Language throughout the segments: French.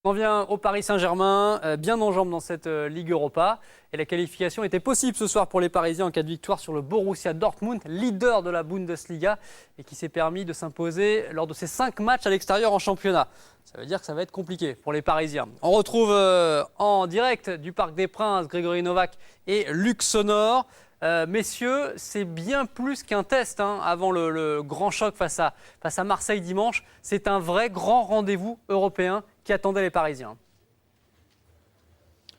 On vient au Paris Saint-Germain, bien en jambes dans cette Ligue Europa. Et la qualification était possible ce soir pour les Parisiens en cas de victoire sur le Borussia Dortmund, leader de la Bundesliga, et qui s'est permis de s'imposer lors de ses 5 matchs à l'extérieur en championnat. Ça veut dire que ça va être compliqué pour les Parisiens. On retrouve en direct du Parc des Princes Grégory Novak et Luc Sonor. Messieurs, c'est bien plus qu'un test avant le grand choc face à Marseille dimanche. C'est un vrai grand rendez-vous européen qui attendait les Parisiens.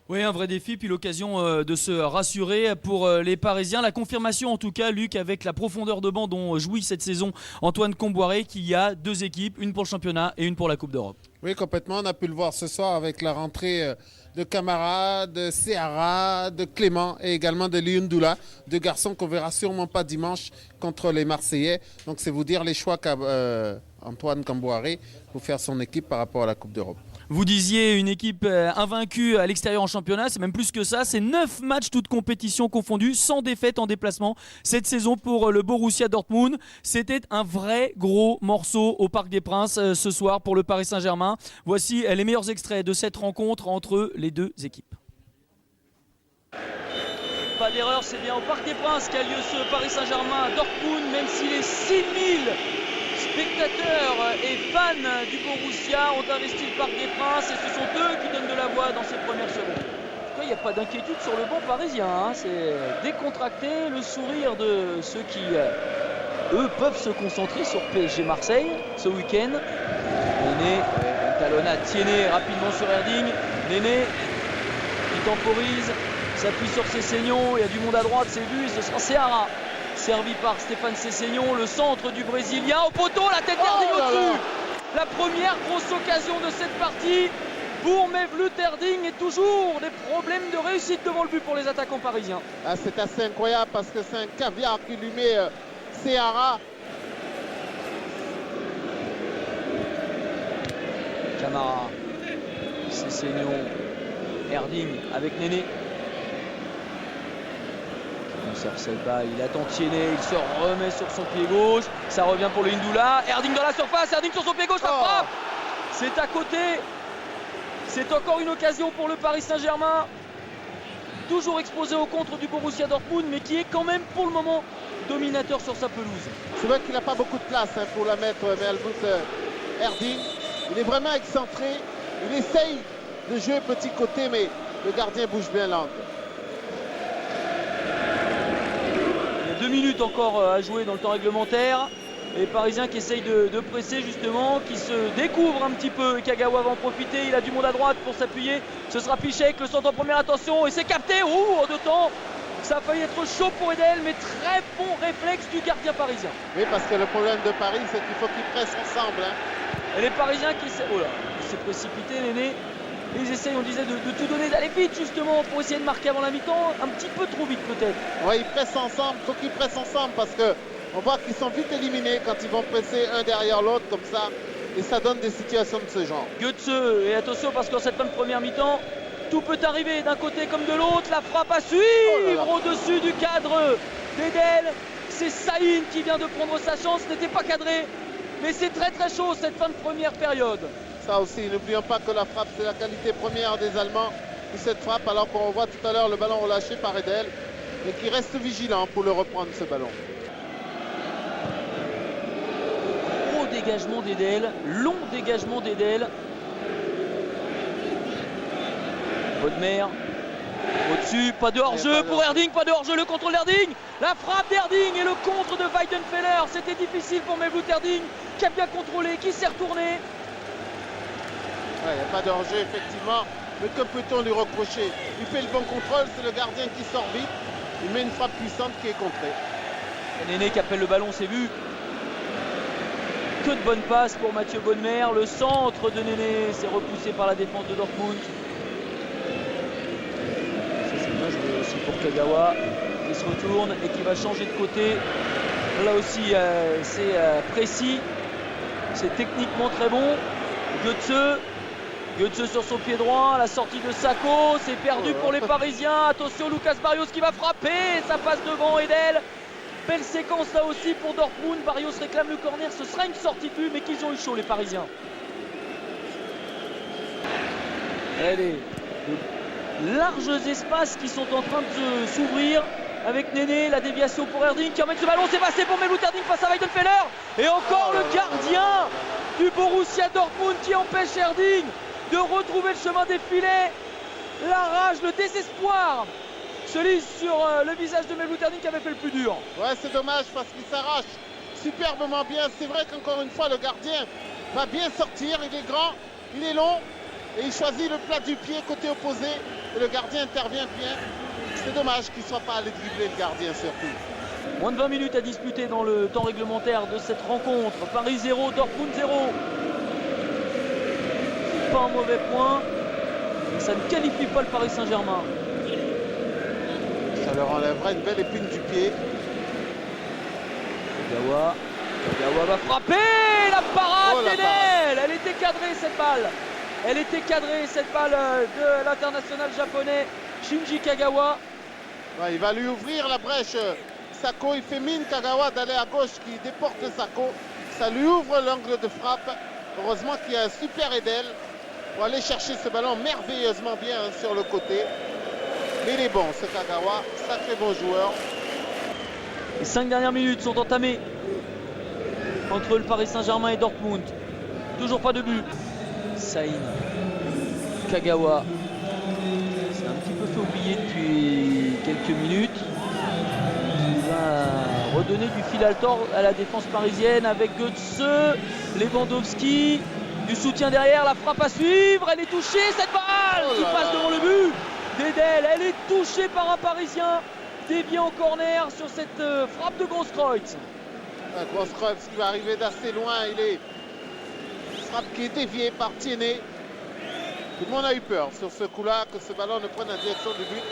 Oui, un vrai défi, puis l'occasion de se rassurer pour les Parisiens. La confirmation en tout cas, Luc, avec la profondeur de banc dont jouit cette saison Antoine Kombouaré, qu'il y a 2 équipes, une pour le championnat et une pour la Coupe d'Europe. Oui, complètement. On a pu le voir ce soir avec la rentrée de Camara, de Seara, de Clément et également de Liondoula, 2 garçons qu'on verra sûrement pas dimanche contre les Marseillais. Donc c'est vous dire les choix qu'a Antoine Kombouaré pour faire son équipe par rapport à la Coupe d'Europe. Vous disiez une équipe invaincue à l'extérieur en championnat, c'est même plus que ça, c'est 9 matchs toutes compétitions confondues, sans défaite en déplacement cette saison pour le Borussia Dortmund. C'était un vrai gros morceau au Parc des Princes ce soir pour le Paris Saint-Germain. Voici les meilleurs extraits de cette rencontre entre les 2 équipes. Pas d'erreur, c'est bien au Parc des Princes qu'a lieu ce Paris Saint-Germain à Dortmund, même si les 6000 spectateurs et fans du Borussia ont investi le Parc des Princes et ce sont eux qui donnent de la voix dans ces premières secondes. En tout cas, il n'y a pas d'inquiétude sur le banc parisien, c'est décontracté, le sourire de ceux qui, eux, peuvent se concentrer sur PSG Marseille ce week-end. Néné talonnade Tiennet rapidement sur Erding. Néné qui temporise, s'appuie sur Sessegnon, il y a du monde à droite, c'est vu, ce sera Seara. Servi par Stéphane Sessegnon, le centre du Brésilien au poteau, la tête d'Erding au-dessus. La première grosse occasion de cette partie pour Mevlut Erding et toujours des problèmes de réussite devant le but pour les attaquants parisiens. Ah, c'est assez incroyable parce que c'est un caviar qui lui met Seara. Camara, Sessegnon, Erding avec Néné. Conserve cette balle, il attend Tiennet, il se remet sur son pied gauche, ça revient pour le Liondoula, Erding dans la surface, Erding sur son pied gauche, la frappe, c'est à côté, c'est encore une occasion pour le Paris Saint-Germain, toujours exposé au contre du Borussia Dortmund, mais qui est quand même pour le moment dominateur sur sa pelouse. C'est vrai qu'il n'a pas beaucoup de place pour la mettre, Erding, il est vraiment excentré, il essaye de jouer petit côté, mais le gardien bouge bien l'angle. 2 minutes encore à jouer dans le temps réglementaire. Les Parisiens qui essayent de presser justement, qui se découvrent un petit peu. Et Kagawa va en profiter, il a du monde à droite pour s'appuyer. Ce sera Piszczek, le centre en première, attention, et c'est capté. En 2 temps, ça a failli être chaud pour Edel, mais très bon réflexe du gardien parisien. Oui, parce que le problème de Paris, c'est qu'il faut qu'ils pressent ensemble. Et les Parisiens qui s'est précipité, Néné. Ils essayent, on disait, de tout donner, d'aller vite justement pour essayer de marquer avant la mi-temps, un petit peu trop vite peut-être. Oui, ils pressent ensemble, il faut qu'ils pressent ensemble parce qu'on voit qu'ils sont vite éliminés quand ils vont presser un derrière l'autre comme ça. Et ça donne des situations de ce genre. Götze, et attention parce qu'en cette fin de première mi-temps, tout peut arriver d'un côté comme de l'autre. La frappe à suivre au-dessus du cadre d'Edel. C'est Saïn qui vient de prendre sa chance, n'était pas cadré. Mais c'est très très chaud cette fin de première période. Ça aussi, n'oublions pas que la frappe, c'est la qualité première des Allemands. Pour cette frappe, alors qu'on voit tout à l'heure le ballon relâché par Edel. Et qui reste vigilant pour le reprendre, ce ballon. Gros dégagement d'Edel, long dégagement d'Edel. Bodmer, au-dessus, pas de hors-jeu pour Erding, pas de hors-jeu, le contrôle d'Erding. La frappe d'Erding et le contre de Weidenfeller. C'était difficile pour Mevlut Erding, qui a bien contrôlé, qui s'est retourné. Il n'y a pas de hors-jeu, effectivement. Mais que peut-on lui reprocher? Il fait le bon contrôle, c'est le gardien qui sort vite. Il met une frappe puissante qui est contrée. Et Néné qui appelle le ballon, c'est vu. Que de bonnes passes pour Mathieu Bodmer. Le centre de Néné, c'est repoussé par la défense de Dortmund. Ça c'est bien joué aussi pour Kagawa, qui se retourne et qui va changer de côté. Là aussi, c'est précis. C'est techniquement très bon. Götze sur son pied droit, la sortie de Sako, c'est perdu pour les Parisiens. Attention, Lucas Barrios qui va frapper, ça passe devant Edel. Belle séquence là aussi pour Dortmund. Barrios réclame le corner, ce sera une sortie de but, mais qu'ils ont eu chaud les Parisiens. Allez, de larges espaces qui sont en train de s'ouvrir avec Néné, la déviation pour Erding qui emmène ce ballon, c'est passé pour Mesut Erding face à Weidenfeller et encore le gardien du Borussia Dortmund qui empêche Erding de retrouver le chemin des filets. La rage, le désespoir se lise sur le visage de Mesut Erding qui avait fait le plus dur. Ouais, c'est dommage parce qu'il s'arrache superbement bien. C'est vrai qu'encore une fois, le gardien va bien sortir. Il est grand, il est long et il choisit le plat du pied côté opposé. Et le gardien intervient bien. C'est dommage qu'il ne soit pas allé dribbler le gardien surtout. Moins de 20 minutes à disputer dans le temps réglementaire de cette rencontre. Paris 0, Dortmund 0. Pas un mauvais point. Et ça ne qualifie pas le Paris Saint-Germain. Ça leur enlèvera une belle épine du pied. Kagawa va frapper. La parade d'Edel. Elle était cadrée cette balle. Elle était cadrée cette balle de l'international japonais Shinji Kagawa. Ouais, il va lui ouvrir la brèche. Sako, il fait mine Kagawa d'aller à gauche qui déporte Sako. Ça lui ouvre l'angle de frappe. Heureusement qu'il y a un super Edel pour aller chercher ce ballon merveilleusement bien sur le côté. Mais il est bon ce Kagawa, sacré bon joueur. Les 5 dernières minutes sont entamées entre le Paris Saint-Germain et Dortmund. Toujours pas de but. Saïn, Kagawa, c'est un petit peu fait oublier depuis quelques minutes. Il va redonner du fil à la défense parisienne avec Götze, Lewandowski, du soutien derrière, la frappe à suivre, elle est touchée cette balle qui passe devant le but d'Edel, elle est touchée par un Parisien, dévié en corner sur cette frappe de Grosskreutz. Grosskreutz qui va arriver d'assez loin, il est frappe qui est déviée par Tiennet. Tout le monde a eu peur sur ce coup-là que ce ballon ne prenne la direction du but.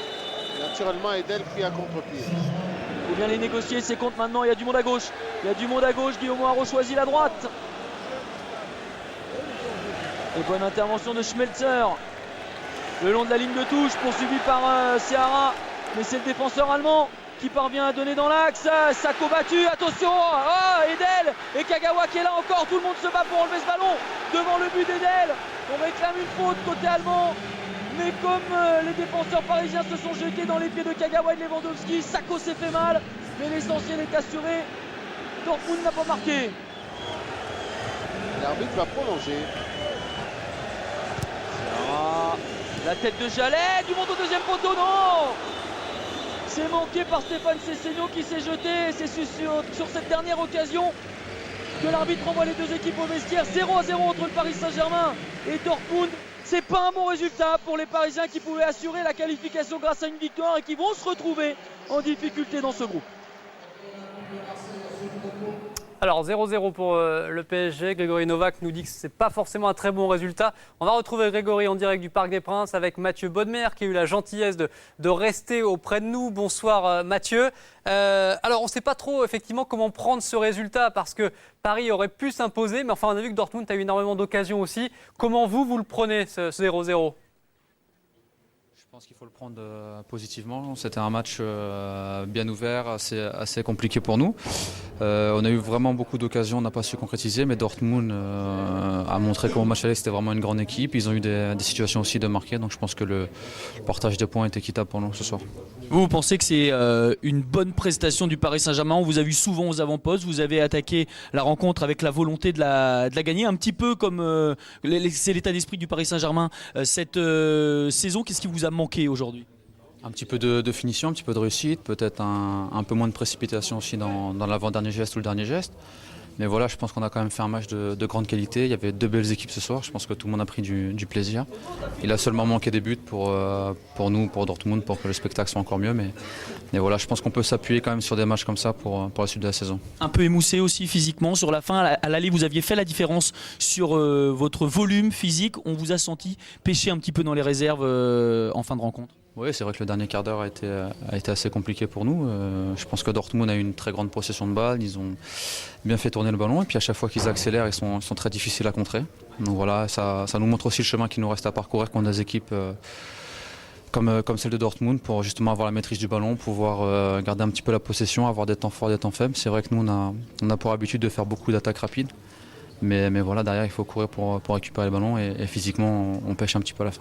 Naturellement, Edel pris à contre-pied. Il faut bien les négocier, ces comptes maintenant. Il y a du monde à gauche. Il y a du monde à gauche. Guillaume Haro choisit la droite. Et bonne intervention de Schmelzer. Le long de la ligne de touche, poursuivi par Seara. Mais c'est le défenseur allemand qui parvient à donner dans l'axe. Sako battu, attention. Edel et Kagawa qui est là encore. Tout le monde se bat pour enlever ce ballon devant le but d'Edel. On réclame une faute côté allemand. Mais comme les défenseurs parisiens se sont jetés dans les pieds de Kagawa et de Lewandowski, Sako s'est fait mal. Mais l'essentiel est assuré. Dortmund n'a pas marqué. L'arbitre va prolonger. La tête de Jallet, du monde au deuxième poteau, non. C'est manqué par Stéphane Sessegnon qui s'est jeté. C'est sur cette dernière occasion que l'arbitre envoie les deux équipes au vestiaire. 0-0 entre le Paris Saint-Germain et Dortmund. C'est pas un bon résultat pour les Parisiens qui pouvaient assurer la qualification grâce à une victoire et qui vont se retrouver en difficulté dans ce groupe. Alors 0-0 pour le PSG. Grégory Novak nous dit que ce n'est pas forcément un très bon résultat. On va retrouver Grégory en direct du Parc des Princes avec Mathieu Bodmer qui a eu la gentillesse de rester auprès de nous. Bonsoir Mathieu. Alors on ne sait pas trop effectivement comment prendre ce résultat parce que Paris aurait pu s'imposer. Mais enfin on a vu que Dortmund a eu énormément d'occasions aussi. Comment vous le prenez ce 0-0 ? Je pense qu'il faut le prendre positivement. C'était un match bien ouvert, assez compliqué pour nous. On a eu vraiment beaucoup d'occasions, on n'a pas su concrétiser, mais Dortmund a montré comment le match allait, c'était vraiment une grande équipe. Ils ont eu des situations aussi de marquer, donc je pense que le partage des points est équitable pour nous ce soir. Vous pensez que c'est une bonne prestation du Paris Saint-Germain? On vous a vu souvent aux avant-postes, vous avez attaqué la rencontre avec la volonté de la gagner, un petit peu comme c'est l'état d'esprit du Paris Saint-Germain cette saison. Qu'est-ce qui vous a manqué aujourd'hui? Un petit peu de finition, un petit peu de réussite, peut-être un peu moins de précipitation aussi dans l'avant-dernier geste ou le dernier geste. Mais voilà, je pense qu'on a quand même fait un match de grande qualité. Il y avait deux belles équipes ce soir. Je pense que tout le monde a pris du plaisir. Il a seulement manqué des buts pour nous, pour Dortmund, pour que le spectacle soit encore mieux. Mais voilà, je pense qu'on peut s'appuyer quand même sur des matchs comme ça pour la suite de la saison. Un peu émoussé aussi physiquement. Sur la fin, à l'aller, vous aviez fait la différence sur votre volume physique. On vous a senti pêcher un petit peu dans les réserves en fin de rencontre. Oui, c'est vrai que le dernier quart d'heure a été assez compliqué pour nous. Je pense que Dortmund a eu une très grande possession de balle. Ils ont bien fait tourner le ballon. Et puis à chaque fois qu'ils accélèrent, ils sont très difficiles à contrer. Donc voilà, ça nous montre aussi le chemin qu'il nous reste à parcourir contre des équipes comme celle de Dortmund pour justement avoir la maîtrise du ballon, pouvoir garder un petit peu la possession, avoir des temps forts, des temps faibles. C'est vrai que nous, on a pour habitude de faire beaucoup d'attaques rapides. Mais voilà, derrière, il faut courir pour récupérer le ballon et physiquement, on pêche un petit peu à la fin.